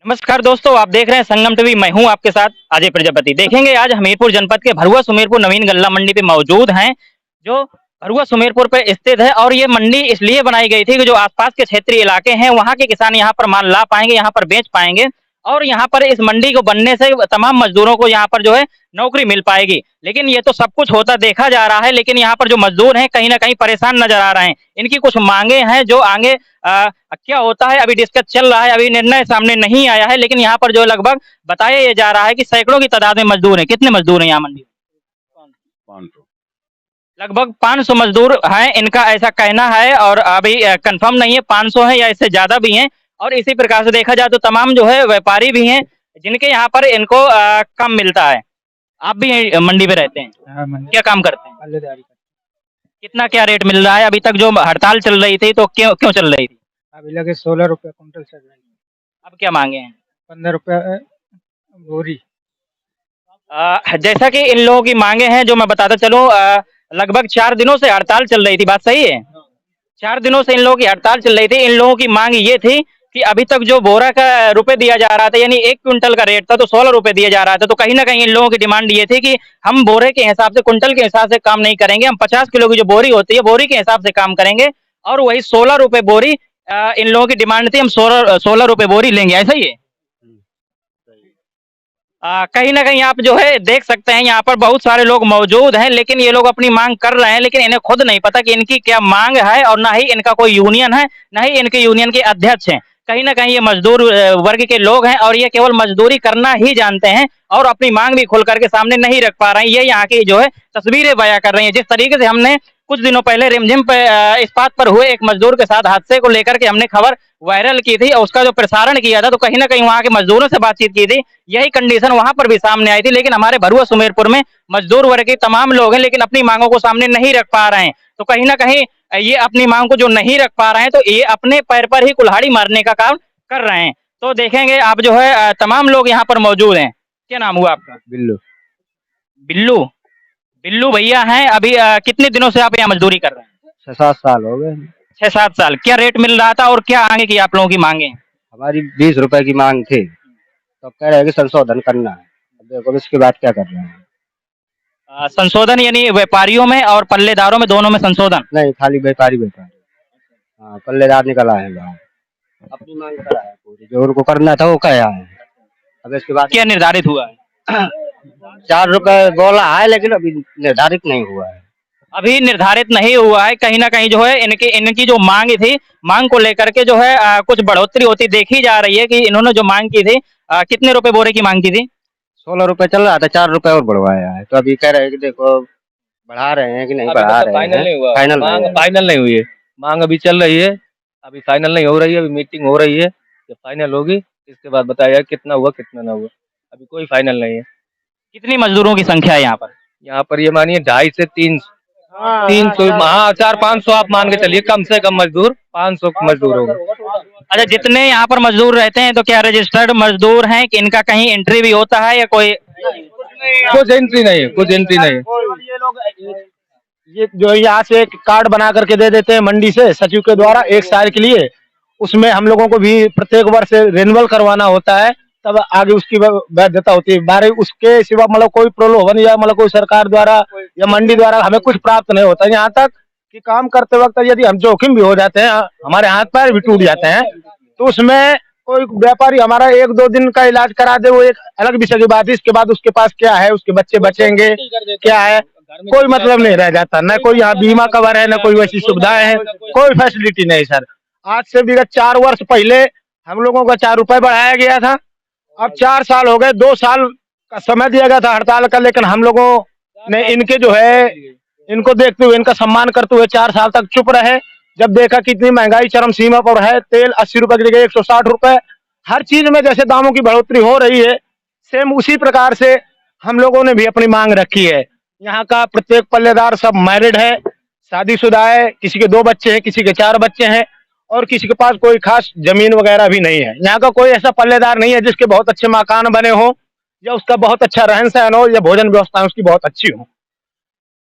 नमस्कार दोस्तों, आप देख रहे हैं संगम टीवी। मैं हूं आपके साथ अजय प्रजापति। देखेंगे आज हमीरपुर जनपद के भरुआ सुमेरपुर नवीन गल्ला मंडी पे मौजूद हैं, जो भरुआ सुमेरपुर पे स्थित है। और ये मंडी इसलिए बनाई गई थी कि जो आसपास के क्षेत्रीय इलाके हैं वहाँ के किसान यहाँ पर माल ला पाएंगे, यहाँ पर बेच पाएंगे। और यहाँ पर इस मंडी को बनने से तमाम मजदूरों को यहाँ पर जो है नौकरी मिल पाएगी। लेकिन ये तो सब कुछ होता देखा जा रहा है, लेकिन यहाँ पर जो मजदूर हैं कहीं ना कहीं परेशान नजर आ रहे हैं। इनकी कुछ मांगे हैं जो आगे क्या होता है अभी डिस्कस चल रहा है, अभी निर्णय सामने नहीं आया है। लेकिन यहाँ पर जो लगभग बताया ये जा रहा है कि सैकड़ों की तादाद में मजदूर हैं। कितने मजदूर हैं यहाँ मंडी में? 500। लगभग 500 मजदूर हैं, इनका ऐसा कहना है। और अभी कंफर्म नहीं है 500 है या इससे ज्यादा भी हैं। और इसी प्रकार से देखा जाए तो तमाम जो है व्यापारी भी हैं जिनके यहाँ पर इनको काम मिलता है। आप भी मंडी में रहते हैं? हाँ, मंडी क्या काम करते हैं? पल्लेदारी का। कितना क्या रेट मिल रहा है? अभी तक जो हड़ताल चल रही थी तो क्यों क्यों चल रही थी? अभी लगे 16 रुपये कुंटल चल रही है। अब क्या मांगे हैं? 15 रुपये बोरी। जैसा कि इन लोगों की मांगे हैं, जो मैं बताता चलूं, लगभग 4 दिनों से हड़ताल चल रही थी। बात सही है? 4 दिनों से इन लोगों की हड़ताल चल रही थी। इन लोगों की मांग ये थी कि अभी तक जो बोरा का रुपए दिया जा रहा था, यानी 1 क्विंटल का रेट था तो 16 रुपए दिया जा रहा था। तो कहीं ना कहीं इन लोगों की डिमांड ये थी कि हम बोरे के हिसाब से, कुंटल के हिसाब से काम नहीं करेंगे, हम 50 किलो की जो बोरी होती है बोरी के हिसाब से काम करेंगे। और वही 16 रुपए बोरी इन लोगों की डिमांड थी, हम 16 रुपए बोरी लेंगे। ऐसा ही है? कहीं ना कहीं आप जो है देख सकते हैं यहाँ पर बहुत सारे लोग मौजूद हैं, लेकिन ये लोग अपनी मांग कर रहे हैं। लेकिन इन्हें खुद नहीं पता कि इनकी क्या मांग है, और ना ही इनका कोई यूनियन है, ना ही इनके यूनियन के अध्यक्ष हैं। कहीं ना कहीं ये मजदूर वर्ग के लोग हैं और ये केवल मजदूरी करना ही जानते हैं और अपनी मांग भी खुल करके सामने नहीं रख पा रहे हैं। ये यहाँ की जो है तस्वीरें बयां कर रही हैं। जिस तरीके से हमने कुछ दिनों पहले रिमझिम पे इस्पात पर हुए एक मजदूर के साथ हादसे को लेकर के हमने खबर वायरल की थी और उसका जो प्रसारण किया था, तो कहीं ना कहीं वहाँ के मजदूरों से बातचीत की थी, यही कंडीशन वहां पर भी सामने आई थी। लेकिन हमारे भरुआ सुमेरपुर में मजदूर वर्ग के तमाम लोग हैं, लेकिन अपनी मांगों को सामने नहीं रख पा रहे हैं। तो कहीं ना कहीं ये अपनी मांग को जो नहीं रख पा रहे हैं, तो ये अपने पैर पर ही कुल्हाड़ी मारने का काम कर रहे हैं। तो देखेंगे आप जो है तमाम लोग यहाँ पर मौजूद हैं। क्या नाम हुआ आपका? बिल्लू। बिल्लू। बिल्लू भैया हैं। अभी कितने दिनों से आप यहाँ मजदूरी कर रहे हैं? 6-7 साल हो गए। 6-7 साल। क्या रेट मिल रहा था और क्या आगे की आप लोगों की मांगे हैं? हमारी 20 रुपए की मांग थी, तो अब कह रहे हैं कि संशोधन करना है। अब देखो इसके बाद क्या कर रहे हैं। संशोधन यानी व्यापारियों में और पल्लेदारों में, दोनों में संशोधन? नहीं, खाली व्यापारी व्यापारी। हाँ, पल्लेदार निकला है बाहर। अपनी मांग करा है पूरी, जो उनको करना था वो कहा है। अब इसके बाद क्या निर्धारित हुआ है? 4 रुपए बोला है, लेकिन अभी निर्धारित नहीं हुआ है। अभी निर्धारित नहीं हुआ है। कहीं ना कहीं जो है इनकी इनकी जो मांग थी, मांग को लेकर के जो है कुछ बढ़ोतरी होती देखी जा रही है। कि इन्होंने जो मांग की थी, कितने रुपए बोरे की मांग की थी? 16 रुपए चल रहा था, 4 रुपए और बढ़वाया है। तो अभी कह रहे हैं कि देखो बढ़ा रहे हैं कि नहीं बढ़ा रहे हैं। फाइनल नहीं हुआ, फाइनल मांग नहीं फाइनल नहीं हुई है। मांग अभी चल रही है, अभी फाइनल नहीं हो रही है। अभी मीटिंग हो रही है, जब फाइनल होगी इसके बाद बताया जाएगा कितना हुआ कितना ना हुआ। अभी कोई फाइनल नहीं है। कितनी मजदूरों की संख्या है यहाँ पर? यहाँ पर ये मानिए 250 से 300, हाँ 400-500 आप मान के चलिए, कम से कम मजदूर 500 मजदूर होंगे। अच्छा, जितने यहाँ पर मजदूर रहते हैं तो क्या रजिस्टर्ड मजदूर हैं कि इनका कहीं एंट्री भी होता है या कोई? कुछ एंट्री नहीं है, कुछ एंट्री नहीं है। ये जो यहाँ से एक कार्ड बना करके दे देते हैं मंडी से सचिव के द्वारा 1 साल के लिए। उसमें हम लोगों को भी प्रत्येक वर्ष रिन्यूअल करवाना होता है, तब आगे उसकी वैधता होती है। बारे उसके सिवा मतलब कोई प्रलोभन या मतलब कोई सरकार द्वारा या मंडी द्वारा हमें कुछ प्राप्त नहीं होता। यहाँ तक कि काम करते वक्त यदि हम जोखिम भी हो जाते हैं, हमारे हाथ पैर भी टूट जाते हैं, तो उसमें कोई व्यापारी हमारा 1-2 दिन का इलाज करा दे, वो एक अलग विषय की बात है। इसके बाद उसके पास क्या है, उसके बच्चे बचेंगे क्या है, कोई मतलब नहीं रह जाता। न कोई यहाँ बीमा कवर है, न कोई वैसी सुविधाएं है, कोई फैसिलिटी नहीं सर। आज से विगत 4 वर्ष पहले हम लोगों का 4 रुपए बढ़ाया गया था। अब 4 साल हो गए, 2 साल का समय दिया गया था हड़ताल का, लेकिन हम लोगों ने इनके जो है इनको देखते हुए, इनका सम्मान करते हुए 4 साल तक चुप रहे। जब देखा कितनी महंगाई चरम सीमा पर है, तेल 80 रुपए की जगह 160 रुपए, हर चीज में जैसे दामों की बढ़ोतरी हो रही है, सेम उसी प्रकार से हम लोगों ने भी अपनी मांग रखी है। यहाँ का प्रत्येक पल्लेदार सब मैरिड है, शादीशुदा है, किसी के 2 बच्चे हैं, किसी के 4 बच्चे हैं, और किसी के पास कोई खास जमीन वगैरह भी नहीं है। यहाँ का कोई ऐसा पल्लेदार नहीं है जिसके बहुत अच्छे मकान बने हो, या उसका बहुत अच्छा रहन सहन हो, या भोजन व्यवस्था उसकी बहुत अच्छी हो।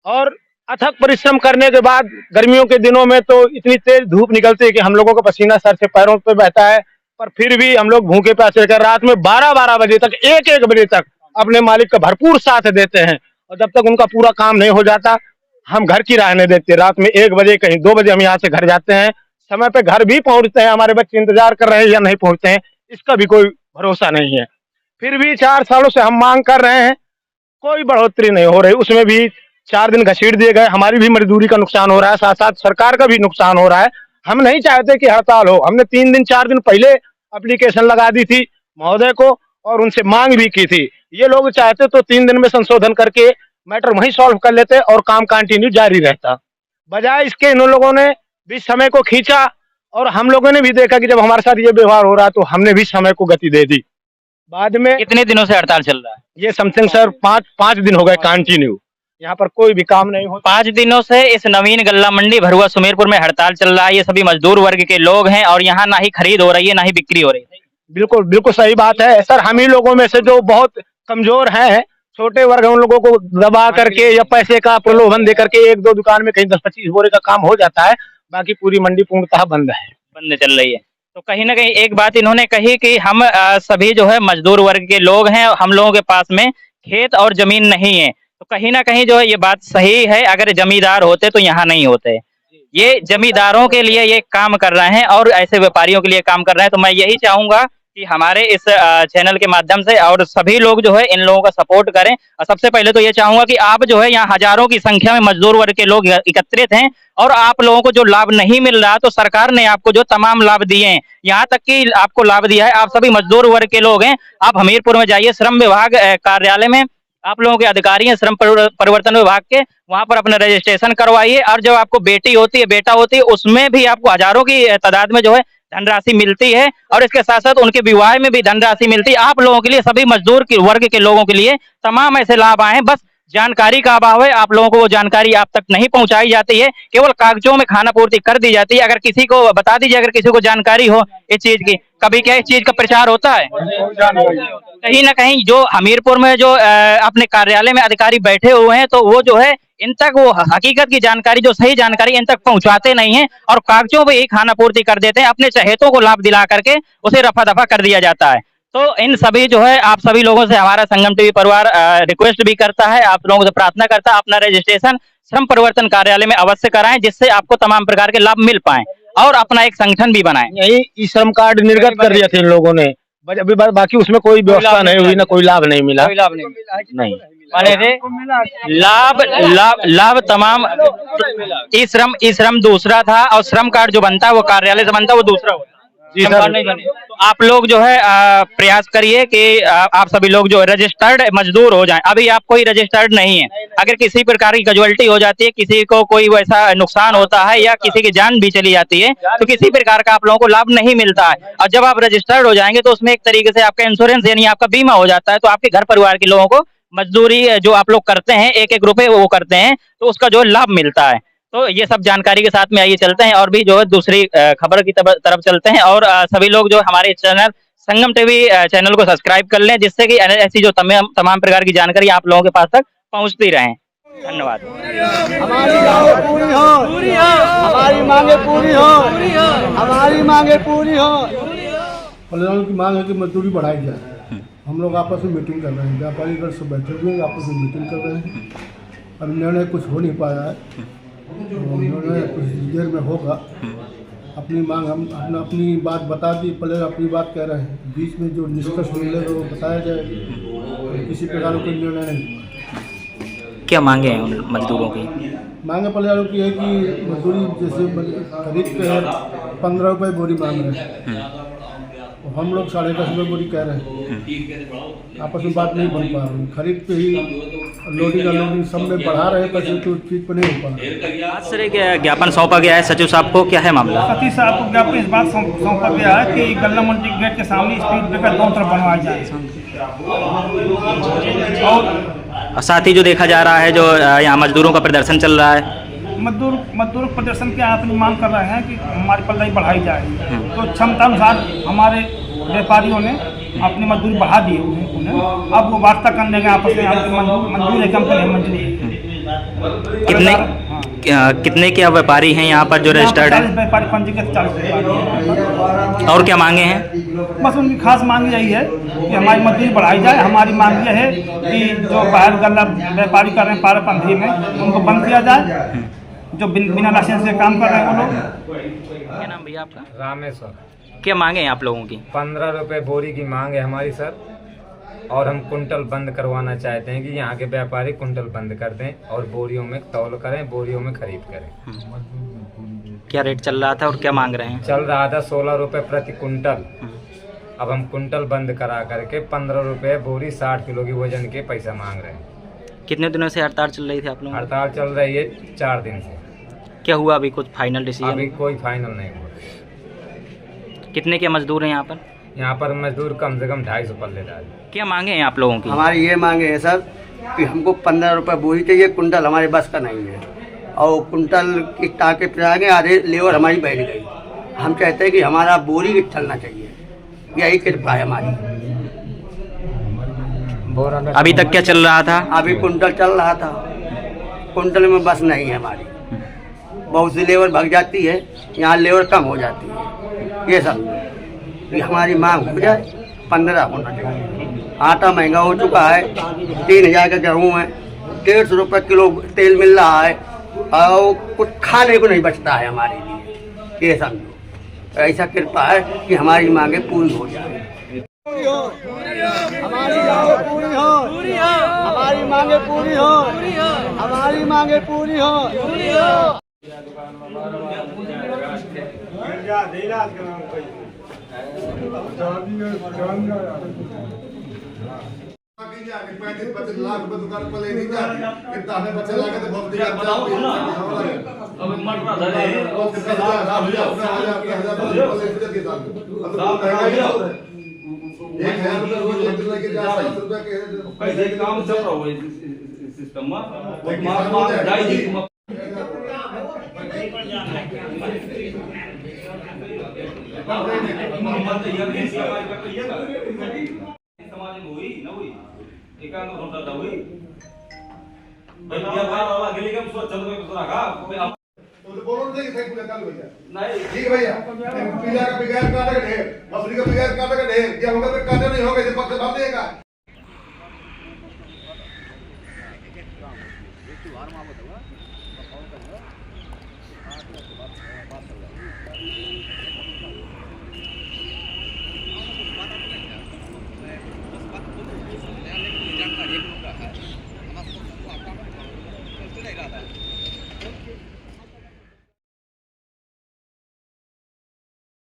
और अथक परिश्रम करने के बाद गर्मियों के दिनों में तो इतनी तेज धूप निकलती है कि हम लोगों का पसीना सर से पैरों पे बहता है, पर फिर भी हम लोग भूखे प्यासे कर रात में 12-12 बजे तक 1-1 बजे तक अपने मालिक का भरपूर साथ देते हैं, और जब तक उनका पूरा काम नहीं हो जाता हम घर की राह नहीं देखते। रात में 1 बजे कहीं 2 बजे हम यहाँ से घर जाते हैं, समय पे घर भी पहुंचते हैं, हमारे बच्चे इंतजार कर रहे हैं या नहीं पहुंचते हैं इसका भी कोई भरोसा नहीं है। फिर भी 4 सालों से हम मांग कर रहे हैं, कोई बढ़ोतरी नहीं हो रही। उसमें भी 4 दिन घसीट दिए गए, हमारी भी मजदूरी का नुकसान हो रहा है, साथ साथ सरकार का भी नुकसान हो रहा है। हम नहीं चाहते कि हड़ताल हो। हमने 3 दिन 4 दिन पहले एप्लीकेशन लगा दी थी महोदय को और उनसे मांग भी की थी। ये लोग चाहते तो 3 दिन में संशोधन करके मैटर वहीं सॉल्व कर लेते और काम कंटिन्यू जारी रहता। बजाय इसके इन लोगों ने भी समय को खींचा, और हम लोगों ने भी देखा कि जब हमारे साथ ये व्यवहार हो रहा तो हमने भी समय को गति दे दी। बाद में कितने दिनों से हड़ताल चल रहा है? ये समथिंग सर 5 दिन हो गए कंटिन्यू, यहाँ पर कोई भी काम नहीं होता। 5 दिनों से इस नवीन गल्ला मंडी भरुआ सुमेरपुर में हड़ताल चल रहा है। ये सभी मजदूर वर्ग के लोग हैं और यहाँ ना ही खरीद हो रही है ना ही बिक्री हो रही है। बिल्कुल बिल्कुल सही बात है सर। हम ही लोगों में से जो बहुत कमजोर हैं, छोटे वर्ग उन लोगों को दबा करके या पैसे का प्रलोभन दे करके 1-2 दुकान में कहीं 10-25 बोरे का काम हो जाता है, बाकी पूरी मंडी पूर्णतः बंद है, बंद चल रही है। तो कहीं ना कहीं एक बात इन्होंने कही कि हम सभी जो है मजदूर वर्ग के लोग हैं, हम लोगों के पास में खेत और जमीन नहीं है। तो कहीं ना कहीं जो है ये बात सही है, अगर जमींदार होते तो यहाँ नहीं होते। ये जमींदारों के लिए ये काम कर रहे हैं और ऐसे व्यापारियों के लिए काम कर रहे हैं। तो मैं यही चाहूंगा कि हमारे इस चैनल के माध्यम से और सभी लोग जो है इन लोगों का सपोर्ट करें। और सबसे पहले तो ये चाहूंगा कि आप जो है यहाँ हजारों की संख्या में मजदूर वर्ग के लोग एकत्रित हैं और आप लोगों को जो लाभ नहीं मिल रहा, तो सरकार ने आपको जो तमाम लाभ दिए हैं, यहाँ तक कि आपको लाभ दिया है, आप सभी मजदूर वर्ग के लोग हैं। आप हमीरपुर में जाइए, श्रम विभाग कार्यालय में आप लोगों के अधिकारी हैं श्रम परिवर्तन विभाग के, वहां पर अपना रजिस्ट्रेशन करवाइए। और जब आपको बेटी होती है, बेटा होती है, उसमें भी आपको हजारों की तादाद में जो है धनराशि मिलती है और इसके साथ साथ उनके विवाह में भी धनराशि मिलती है। आप लोगों के लिए, सभी मजदूर के वर्ग के लोगों के लिए तमाम ऐसे लाभ आए हैं, बस जानकारी का अभाव है। आप लोगों को वो जानकारी आप तक नहीं पहुंचाई जाती है, केवल कागजों में खाना पूर्ति कर दी जाती है। अगर किसी को बता दीजिए, अगर किसी को जानकारी हो इस चीज की, कभी क्या इस चीज का प्रचार होता है? कहीं ना कहीं जो हमीरपुर में जो अपने कार्यालय में अधिकारी बैठे हुए हैं, तो वो जो है इन तक वो हकीकत की जानकारी, जो सही जानकारी इन तक पहुंचाते नहीं हैं और कागजों पे ही खाना पूर्ति कर देते हैं। अपने चहेतों को लाभ दिला करके उसे रफा दफा कर दिया जाता है। तो इन सभी जो है आप सभी लोगों से हमारा संगम टीवी परिवार रिक्वेस्ट भी करता है, आप लोगों से प्रार्थना करता है, अपना रजिस्ट्रेशन श्रम परिवर्तन कार्यालय में अवश्य कराएं, जिससे आपको तमाम प्रकार के लाभ मिल पाए और अपना एक संगठन भी बनाएं। यही ई श्रम कार्ड निर्गत कर दिया था इन लोगों ने, अभी बाकी उसमें कोई व्यवस्था नहीं हुई, ना कोई लाभ नहीं मिला। नहीं माने लाभ तमाम ई श्रम दूसरा था और श्रम कार्ड जो बनता है वो कार्यालय से बनता है, वो दूसरा होता है। जी सर। तो आप लोग जो है प्रयास करिए कि आप सभी लोग जो रजिस्टर्ड मजदूर हो जाएं। अभी आप कोई रजिस्टर्ड नहीं है, अगर किसी प्रकार की कैजुअलिटी हो जाती है, किसी को कोई वैसा नुकसान होता है या किसी की जान भी चली जाती है, तो किसी प्रकार का आप लोगों को लाभ नहीं मिलता है। और जब आप रजिस्टर्ड हो जाएंगे तो उसमें एक तरीके से आपका इंश्योरेंस यानी आपका बीमा हो जाता है, तो आपके घर परिवार के लोगों को मजदूरी जो आप लोग करते हैं 1-1 रुपए वो करते हैं, तो उसका जो लाभ मिलता है। तो ये सब जानकारी के साथ में आइए चलते हैं और भी जो है दूसरी खबर की तरफ चलते हैं। और सभी लोग जो हमारे चैनल संगम टीवी चैनल को सब्सक्राइब कर लें, जिससे कि ऐसी जो तमाम प्रकार की जानकारी आप लोगों के पास तक पहुंचती रहे। धन्यवाद। हमारी मांगे पूरी हो, हमारी मांगे पूरी हो, हमारी मांगे पूरी हो। कल्याण की मांग है कि मजदूरी बढ़ाई जाए। हम लोग आपस में मीटिंग कर रहे हैं, व्यापारी वर्ग सब बैठे हुए हैं, आपस में मीटिंग कर रहे हैं। अब निर्णय कुछ हो नहीं पाया है, निर्णय कुछ देर में होगा। अपनी मांग हम अपनी बात बता दी, पहले अपनी बात कह रहे हैं, बीच में जो निष्कर्ष मिलेगा वो बताया जाए। किसी प्रकार का कोई निर्णय नहीं। क्या मांगे हैं उन मजदूरों की? मांगे पहले की है कि मजदूरी जैसे खरीद पे है 15 रुपये बोरी मांग रहे हैं, हम लोग 10.5 रुपये बोरी कह रहे हैं। आपस में बात नहीं बन पा रही, खरीद पे ही लोडिंग अनलोडिंग सब में बढ़ा रहे हैं, पैसे तो चीज पर नहीं हो पा रहा। आज सर एक ज्ञापन सौंपा गया है सचिव साहब को, क्या है मामला? सचिव साहब को ज्ञापन इस बात सौंपा गया है कि गल्ला मंडी गेट के सामने स्पीड ब्रेकर दोनों तरफ बनवाया जाए। और साथ ही जो देखा जा रहा है, जो यहाँ मजदूरों का प्रदर्शन चल रहा है, मजदूर प्रदर्शन के अपनी मांग कर रहे हैं कि हमारी पल्लाई बढ़ाई जाए। तो क्षमता अनुसार हमारे व्यापारियों ने अपनी मजदूरी बढ़ा दी उन्हें। अब वो वार्ता करने के आपस में मंजूर है, कंपनी मंजूरी है। कितने? हाँ। कितने क्या व्यापारी हैं यहाँ पर जो रजिस्टर्ड है? 40 व्यापारी पंजीकृत 40 व्यापारी हैं। और क्या मांगे हैं? बस उनकी खास मांग यही है कि हमारी मजदूरी बढ़ाई जाए। हमारी मांग यह है कि जो बाहर गल्ला व्यापारी कर रहे हैं पारापंथी में, उनको बंद किया जाए। जो बिना लाइसेंस से काम कर रहे हैं वो लोग। क्या नाम भैया आपका? रामेश्वर। क्या मांगे हैं आप लोगों की? 15 रुपये बोरी की मांग है हमारी सर, और हम कुंटल बंद करवाना चाहते हैं कि यहाँ के व्यापारी कुंटल बंद कर दें और बोरियों में तौल करें, बोरियों में खरीद करें। क्या रेट चल रहा था और क्या मांग रहे हैं? चल रहा था 16 रुपये प्रति कुंटल। अब हम कुंटल बंद करा करके 15 रुपये बोरी 60 किलो की वजन के पैसा मांग रहे हैं। कितने दिनों से हड़ताल चल रही थी आप लोगों की? हड़ताल चल रही है 4 दिन से। क्या हुआ अभी कुछ फाइनल डिसीजन? अभी कोई फाइनल नहीं हुआ। कितने के मजदूर हैं यहाँ पर? यहाँ पर मजदूर कम से कम 250 पल्लेदार। क्या मांगे हैं आप लोगों की? हमारी ये मांगे है सर कि हमको 15 रुपये बोरी चाहिए, कुंटल हमारे बस का नहीं है, और कुंटल की टाके पिरागे आधे लेबर हमारी बैठ गई। हम चाहते हैं कि हमारा बोरी भी चलना चाहिए, यही कृपा है हमारी। अभी तक क्या चल रहा था? अभी कुंटल चल रहा था, कुंटल में बस नहीं है हमारी। बहुत सी लेबर भाग जाती है, यहाँ लेबर कम हो जाती है। ये सब ये हमारी मांग हो जाए, 15 होना चाहिए। आटा महंगा हो चुका है, 3000 का गेहूँ है, 150 रुपये किलो तेल मिल रहा है, और कुछ खाने को नहीं बचता है हमारे लिए। ये समझो, ऐसा कृपा है कि हमारी मांगे पूरी हो जाए। हमारी मांगे पूरी हो, हमारी मांगे पूरी हो, हमारी मांगे पूरी हो। आगे 35-25 लाख रुपए दुकान पर ले नहीं जाती, इतना हमें बच्चे लाके तो बहुत दिक्कत जाती है। अब मर रहा है, और कितना कैसे काम चल रहा है सिस्टम में। समाज में हुई ना हुई एकांत होता था हुई भाई बाबा गेली कम सोच चल को रखा तो बोलो नहीं कि फेंक निकाल भैया। नहीं ठीक भैया, पीला का बिगाड़ काटा का ढेर, मछली का बिगाड़ काटा का ढेर, ये होगा तो काटा नहीं होगा, ये पक्का बात नहीं है का।